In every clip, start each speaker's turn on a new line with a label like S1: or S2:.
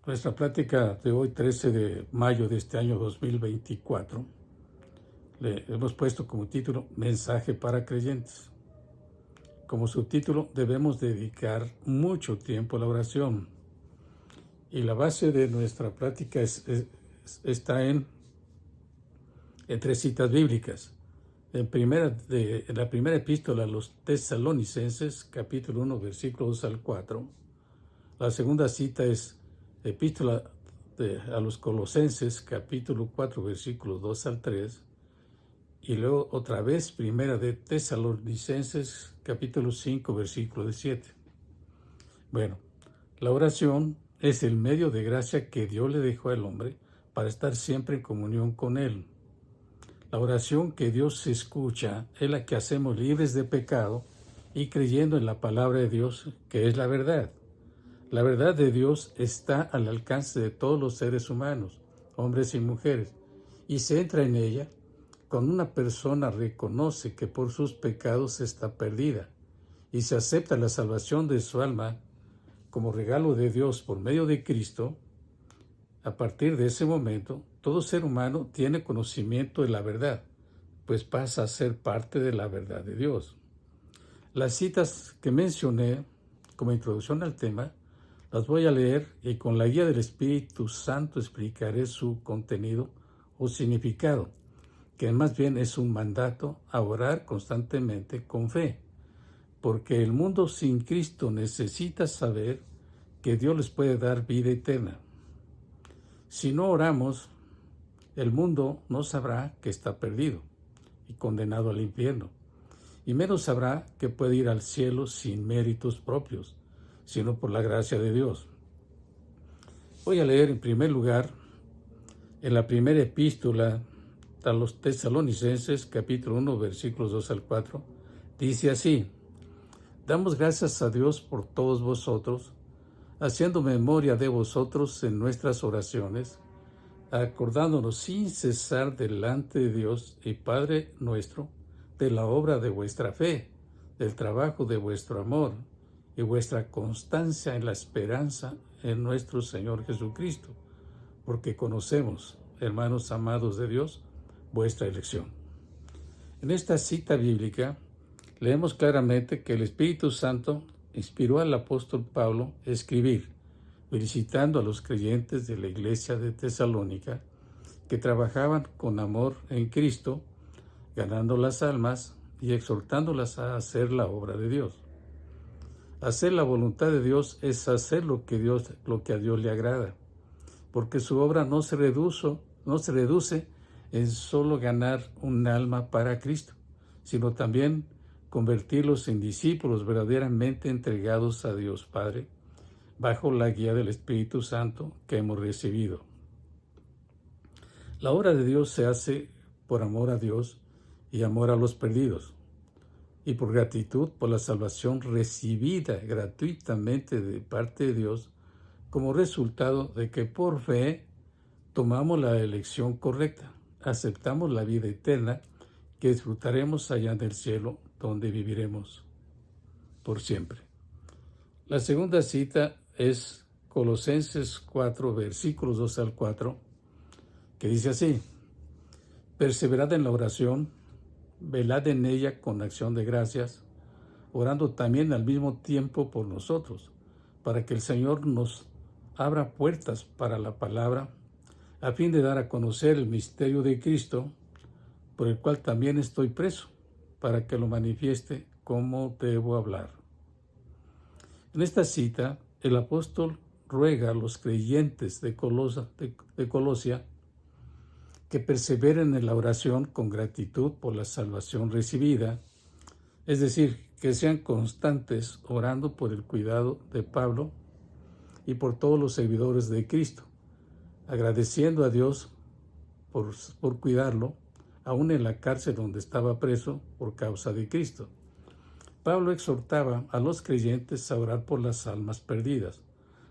S1: Nuestra plática de hoy, 13 de mayo de este año 2024, le hemos puesto como título Mensaje para creyentes. Como subtítulo, debemos dedicar mucho tiempo a la oración. Y la base de nuestra plática está en tres citas bíblicas. En la primera epístola a los Tesalonicenses, capítulo 1, versículos 2 al 4. La segunda cita es Epístola a los Colosenses, capítulo 4, versículos 2 al 3, y luego otra vez Primera de Tesalonicenses, capítulo 5, versículo 7. Bueno, la oración es el medio de gracia que Dios le dejó al hombre para estar siempre en comunión con Él. La oración que Dios escucha es la que hacemos libres de pecado y creyendo en la palabra de Dios, que es la verdad. La verdad de Dios está al alcance de todos los seres humanos, hombres y mujeres, y se entra en ella cuando una persona reconoce que por sus pecados está perdida y se acepta la salvación de su alma como regalo de Dios por medio de Cristo. A partir de ese momento, todo ser humano tiene conocimiento de la verdad, pues pasa a ser parte de la verdad de Dios. Las citas que mencioné como introducción al tema las voy a leer y con la guía del Espíritu Santo explicaré su contenido o significado, que más bien es un mandato a orar constantemente con fe, porque el mundo sin Cristo necesita saber que Dios les puede dar vida eterna. Si no oramos, el mundo no sabrá que está perdido y condenado al infierno, y menos sabrá que puede ir al cielo sin méritos propios, sino por la gracia de Dios. Voy a leer en primer lugar en la primera epístola a los Tesalonicenses, capítulo 1, versículos 2 al 4, dice así: Damos gracias a Dios por todos vosotros, haciendo memoria de vosotros en nuestras oraciones, acordándonos sin cesar delante de Dios y Padre nuestro, de la obra de vuestra fe, del trabajo de vuestro amor y vuestra constancia en la esperanza en nuestro Señor Jesucristo, porque conocemos, hermanos amados de Dios, vuestra elección. En esta cita bíblica leemos claramente que el Espíritu Santo inspiró al apóstol Pablo a escribir, felicitando a los creyentes de la iglesia de Tesalónica que trabajaban con amor en Cristo, ganando las almas y exhortándolas a hacer la obra de Dios. Hacer la voluntad de Dios es hacer lo que a Dios le agrada, porque su obra no se reduce en solo ganar un alma para Cristo, sino también convertirlos en discípulos verdaderamente entregados a Dios Padre, bajo la guía del Espíritu Santo que hemos recibido. La obra de Dios se hace por amor a Dios y amor a los perdidos, y por gratitud por la salvación recibida gratuitamente de parte de Dios, como resultado de que por fe tomamos la elección correcta, aceptamos la vida eterna que disfrutaremos allá en el cielo, donde viviremos por siempre. La segunda cita es Colosenses 4, versículos 2 al 4, que dice así: Perseverad en la oración, velad en ella con acción de gracias, orando también al mismo tiempo por nosotros, para que el Señor nos abra puertas para la palabra, a fin de dar a conocer el misterio de Cristo, por el cual también estoy preso, para que lo manifieste cómo debo hablar. En esta cita, el apóstol ruega a los creyentes de Colosia que perseveren en la oración con gratitud por la salvación recibida, es decir, que sean constantes orando por el cuidado de Pablo y por todos los servidores de Cristo, agradeciendo a Dios por cuidarlo, aún en la cárcel donde estaba preso por causa de Cristo. Pablo exhortaba a los creyentes a orar por las almas perdidas.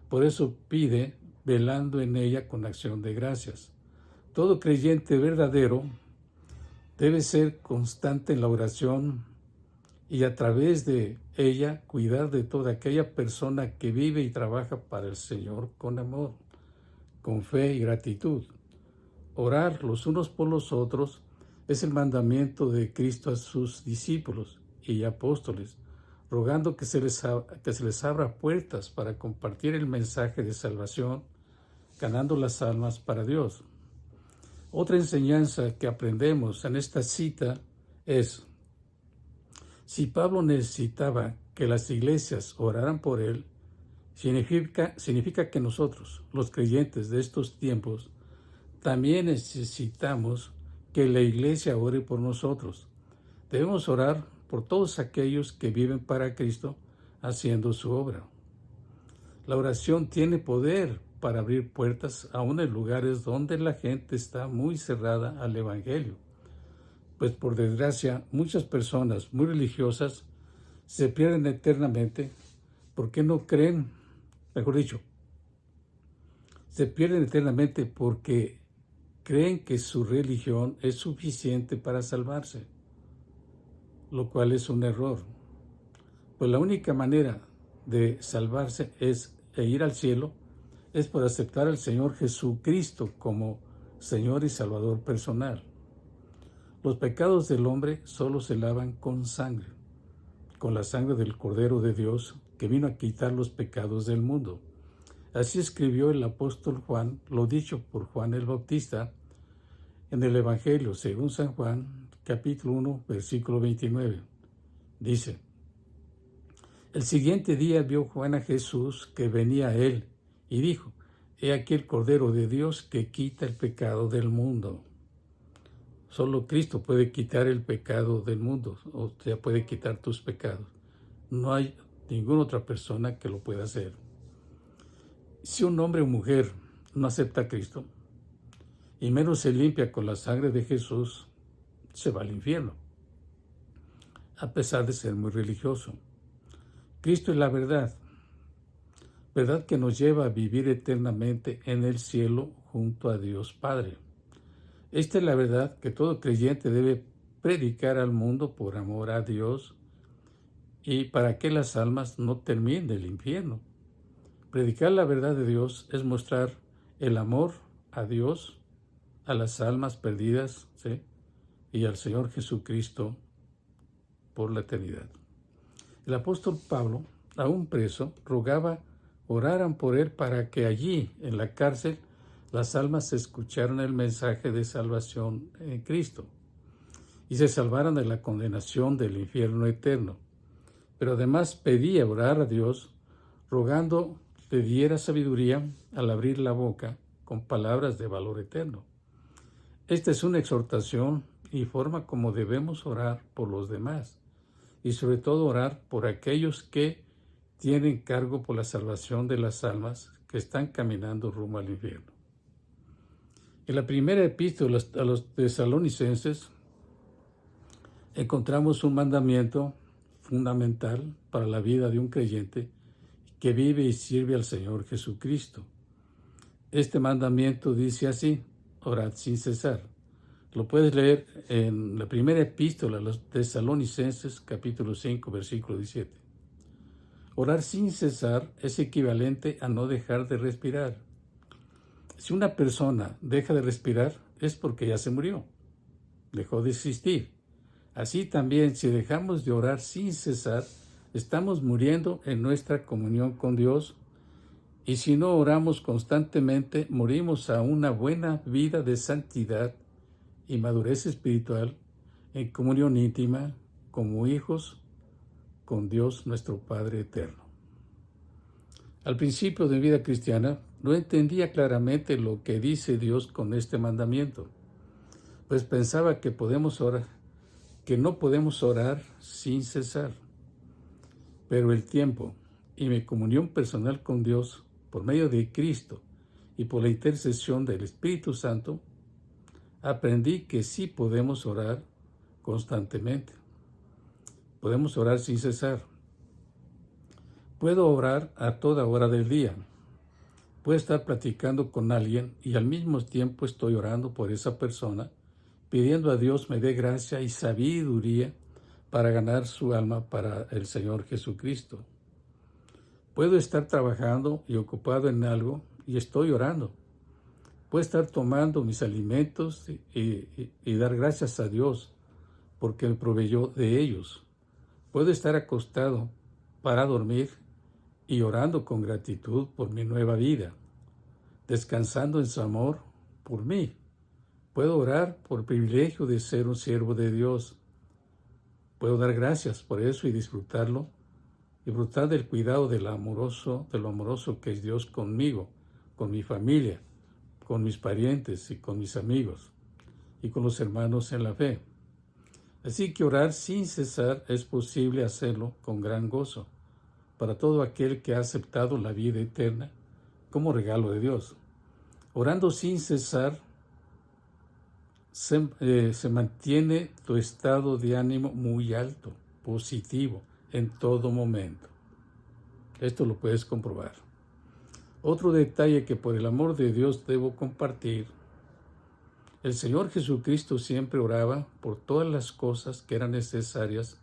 S1: Por eso pide, velando en ella con acción de gracias. Todo creyente verdadero debe ser constante en la oración y a través de ella cuidar de toda aquella persona que vive y trabaja para el Señor con amor, con fe y gratitud. Orar los unos por los otros es el mandamiento de Cristo a sus discípulos y apóstoles, rogando que se les abra puertas para compartir el mensaje de salvación, ganando las almas para Dios. Otra enseñanza que aprendemos en esta cita es: si Pablo necesitaba que las iglesias oraran por él, significa que nosotros, los creyentes de estos tiempos, también necesitamos que la iglesia ore por nosotros. Debemos orar por todos aquellos que viven para Cristo haciendo su obra. La oración tiene poder para abrir puertas aún en lugares donde la gente está muy cerrada al Evangelio. Pues por desgracia, muchas personas muy religiosas se pierden eternamente porque no creen, mejor dicho, se pierden eternamente porque creen que su religión es suficiente para salvarse, lo cual es un error. Pues la única manera de salvarse e ir al cielo es por aceptar al Señor Jesucristo como Señor y Salvador personal. Los pecados del hombre solo se lavan con sangre, con la sangre del Cordero de Dios que vino a quitar los pecados del mundo. Así escribió el apóstol Juan, lo dicho por Juan el Bautista, en el Evangelio según San Juan, capítulo 1, versículo 29. Dice: el siguiente día vio Juan a Jesús que venía a él y dijo: he aquí el Cordero de Dios que quita el pecado del mundo. Solo Cristo puede quitar el pecado del mundo, o sea, puede quitar tus pecados. No hay ninguna otra persona que lo pueda hacer. Si un hombre o mujer no acepta a Cristo, y menos se limpia con la sangre de Jesús, se va al infierno, a pesar de ser muy religioso. Cristo es la verdad, verdad que nos lleva a vivir eternamente en el cielo junto a Dios Padre. Esta es la verdad que todo creyente debe predicar al mundo por amor a Dios y para que las almas no terminen en el infierno. Predicar la verdad de Dios es mostrar el amor a Dios, a las almas perdidas, ¿sí?, y al Señor Jesucristo por la eternidad. El apóstol Pablo, aún preso, rogaba oraran por él para que allí, en la cárcel, las almas escucharan el mensaje de salvación en Cristo y se salvaran de la condenación del infierno eterno. Pero además pedía orar a Dios, rogando le diera sabiduría al abrir la boca con palabras de valor eterno. Esta es una exhortación y forma como debemos orar por los demás, y sobre todo orar por aquellos que tienen cargo por la salvación de las almas que están caminando rumbo al infierno. En la primera epístola a los tesalonicenses encontramos un mandamiento fundamental para la vida de un creyente que vive y sirve al Señor Jesucristo. Este mandamiento dice así: orad sin cesar. Lo puedes leer en la primera epístola a los tesalonicenses, capítulo 5, versículo 17. Orar sin cesar es equivalente a no dejar de respirar. Si una persona deja de respirar, es porque ya se murió, dejó de existir. Así también, si dejamos de orar sin cesar, estamos muriendo en nuestra comunión con Dios, y si no oramos constantemente, morimos a una buena vida de santidad y madurez espiritual en comunión íntima como hijos con Dios nuestro Padre eterno. Al principio de mi vida cristiana, no entendía claramente lo que dice Dios con este mandamiento, pues pensaba que no podemos orar sin cesar. Pero el tiempo y mi comunión personal con Dios por medio de Cristo y por la intercesión del Espíritu Santo, aprendí que sí podemos orar constantemente. Podemos orar sin cesar. Puedo orar a toda hora del día. Puedo estar platicando con alguien y al mismo tiempo estoy orando por esa persona, pidiendo a Dios me dé gracia y sabiduría para ganar su alma para el Señor Jesucristo. Puedo estar trabajando y ocupado en algo y estoy orando. Puedo estar tomando mis alimentos y dar gracias a Dios porque me proveyó de ellos. Puedo estar acostado para dormir y orando con gratitud por mi nueva vida, descansando en su amor por mí. Puedo orar por el privilegio de ser un siervo de Dios. Puedo dar gracias por eso y disfrutarlo, disfrutar del cuidado de lo amoroso que es Dios conmigo, con mi familia, con mis parientes y con mis amigos y con los hermanos en la fe. Así que orar sin cesar es posible hacerlo con gran gozo para todo aquel que ha aceptado la vida eterna como regalo de Dios. Orando sin cesar se mantiene tu estado de ánimo muy alto, positivo, en todo momento. Esto lo puedes comprobar. Otro detalle que por el amor de Dios debo compartir: el Señor Jesucristo siempre oraba por todas las cosas que eran necesarias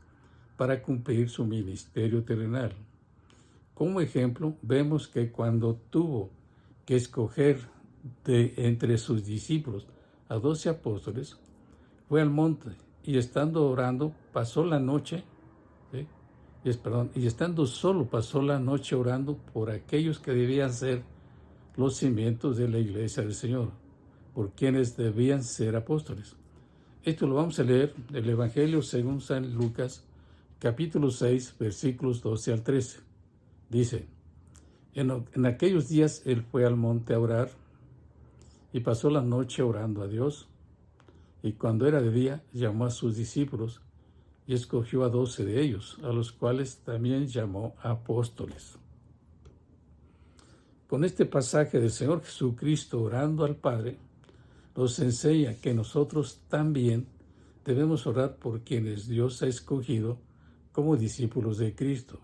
S1: para cumplir su ministerio terrenal. Como ejemplo, vemos que cuando tuvo que escoger entre sus discípulos a 12 apóstoles, fue al monte y estando orando pasó la noche, y estando solo pasó la noche orando por aquellos que debían ser los cimientos de la iglesia del Señor, por quienes debían ser apóstoles. Esto lo vamos a leer del Evangelio según San Lucas, capítulo 6, versículos 12 al 13. Dice: en aquellos días él fue al monte a orar y pasó la noche orando a Dios. Y cuando era de día, llamó a sus discípulos y escogió a 12 de ellos, a los cuales también llamó apóstoles. Con este pasaje del Señor Jesucristo orando al Padre, nos enseña que nosotros también debemos orar por quienes Dios ha escogido como discípulos de Cristo.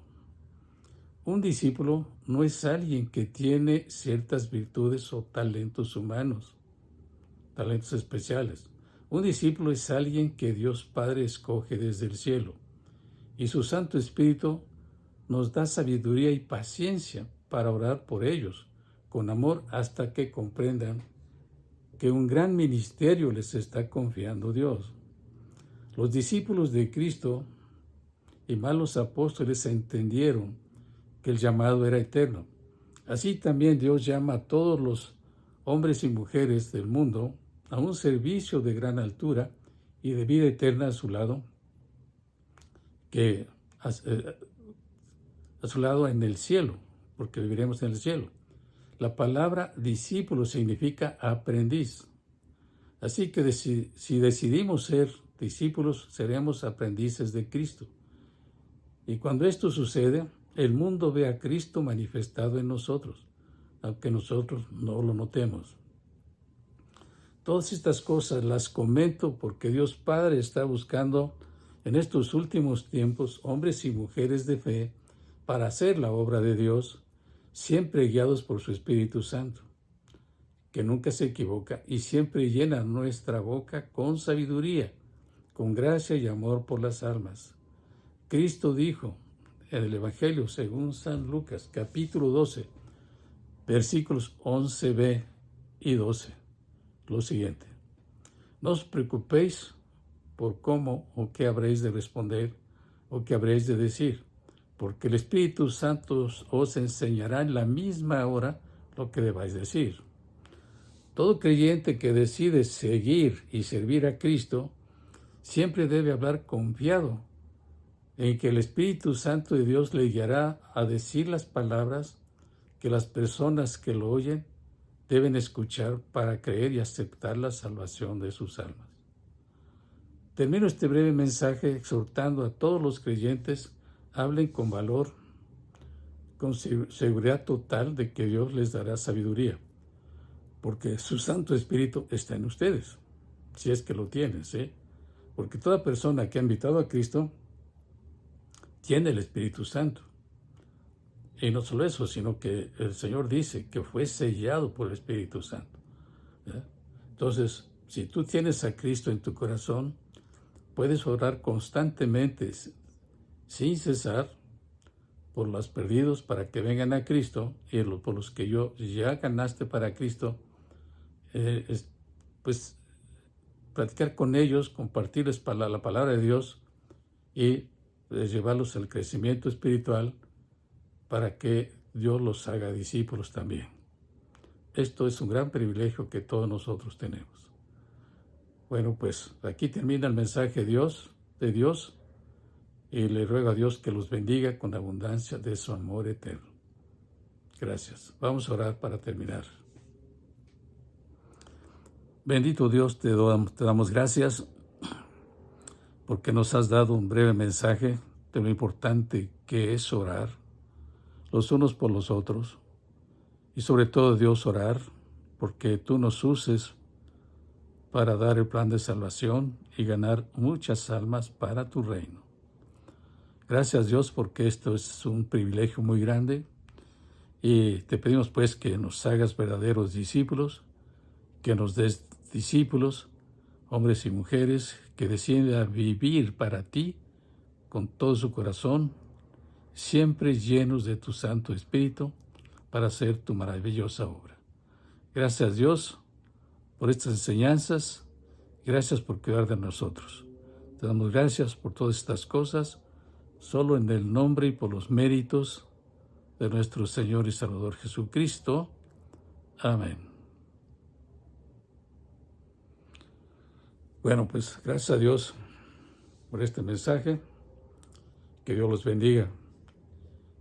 S1: Un discípulo no es alguien que tiene ciertas virtudes o talentos humanos, talentos especiales. Un discípulo es alguien que Dios Padre escoge desde el cielo, y su Santo Espíritu nos da sabiduría y paciencia para orar por ellos, con amor, hasta que comprendan que un gran ministerio les está confiando Dios. Los discípulos de Cristo y más los apóstoles entendieron que el llamado era eterno. Así también Dios llama a todos los hombres y mujeres del mundo a un servicio de gran altura y de vida eterna a su lado, a su lado en el cielo, porque viviremos en el cielo. La palabra discípulo significa aprendiz. Así que si decidimos ser discípulos, seremos aprendices de Cristo. Y cuando esto sucede, el mundo ve a Cristo manifestado en nosotros, aunque nosotros no lo notemos. Todas estas cosas las comento porque Dios Padre está buscando en estos últimos tiempos hombres y mujeres de fe para hacer la obra de Dios, siempre guiados por su Espíritu Santo, que nunca se equivoca y siempre llena nuestra boca con sabiduría, con gracia y amor por las almas. Cristo dijo en el Evangelio según San Lucas, capítulo 12, versículos 11b y 12, lo siguiente: no os preocupéis por cómo o qué habréis de responder o qué habréis de decir, porque el Espíritu Santo os enseñará en la misma hora lo que debáis decir. Todo creyente que decide seguir y servir a Cristo siempre debe hablar confiado en que el Espíritu Santo de Dios le guiará a decir las palabras que las personas que lo oyen deben escuchar para creer y aceptar la salvación de sus almas. Termino este breve mensaje exhortando a todos los creyentes: hablen con valor, con seguridad total de que Dios les dará sabiduría, porque su Santo Espíritu está en ustedes, si es que lo tienen, ¿sí? Porque toda persona que ha invitado a Cristo tiene el Espíritu Santo. Y no solo eso, sino que el Señor dice que fue sellado por el Espíritu Santo, ¿verdad? Entonces, si tú tienes a Cristo en tu corazón, puedes orar constantemente, sin cesar, por los perdidos para que vengan a Cristo, y por los que ya ganaste para Cristo, pues platicar con ellos, compartirles la palabra de Dios y llevarlos al crecimiento espiritual para que Dios los haga discípulos también. Esto es un gran privilegio que todos nosotros tenemos. Bueno, pues aquí termina el mensaje de Dios, y le ruego a Dios que los bendiga con abundancia de su amor eterno. Gracias. Vamos a orar para terminar. Bendito Dios, te damos gracias porque nos has dado un breve mensaje de lo importante que es orar los unos por los otros, y sobre todo, Dios, orar porque tú nos uses para dar el plan de salvación y ganar muchas almas para tu reino. Gracias, Dios, porque esto es un privilegio muy grande, y te pedimos pues que nos hagas verdaderos discípulos, que nos des discípulos, hombres y mujeres, que decidan vivir para ti con todo su corazón, siempre llenos de tu Santo Espíritu, para hacer tu maravillosa obra. Gracias, Dios, por estas enseñanzas. Gracias por cuidar de nosotros. Te damos gracias por todas estas cosas, solo en el nombre y por los méritos de nuestro Señor y Salvador Jesucristo. Amén. Bueno, pues gracias a Dios por este mensaje. Que Dios los bendiga.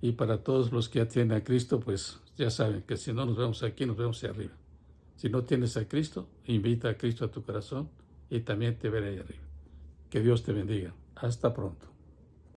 S1: Y para todos los que ya tienen a Cristo, pues ya saben que si no nos vemos aquí, nos vemos ahí arriba. Si no tienes a Cristo, invita a Cristo a tu corazón y también te veré ahí arriba. Que Dios te bendiga. Hasta pronto.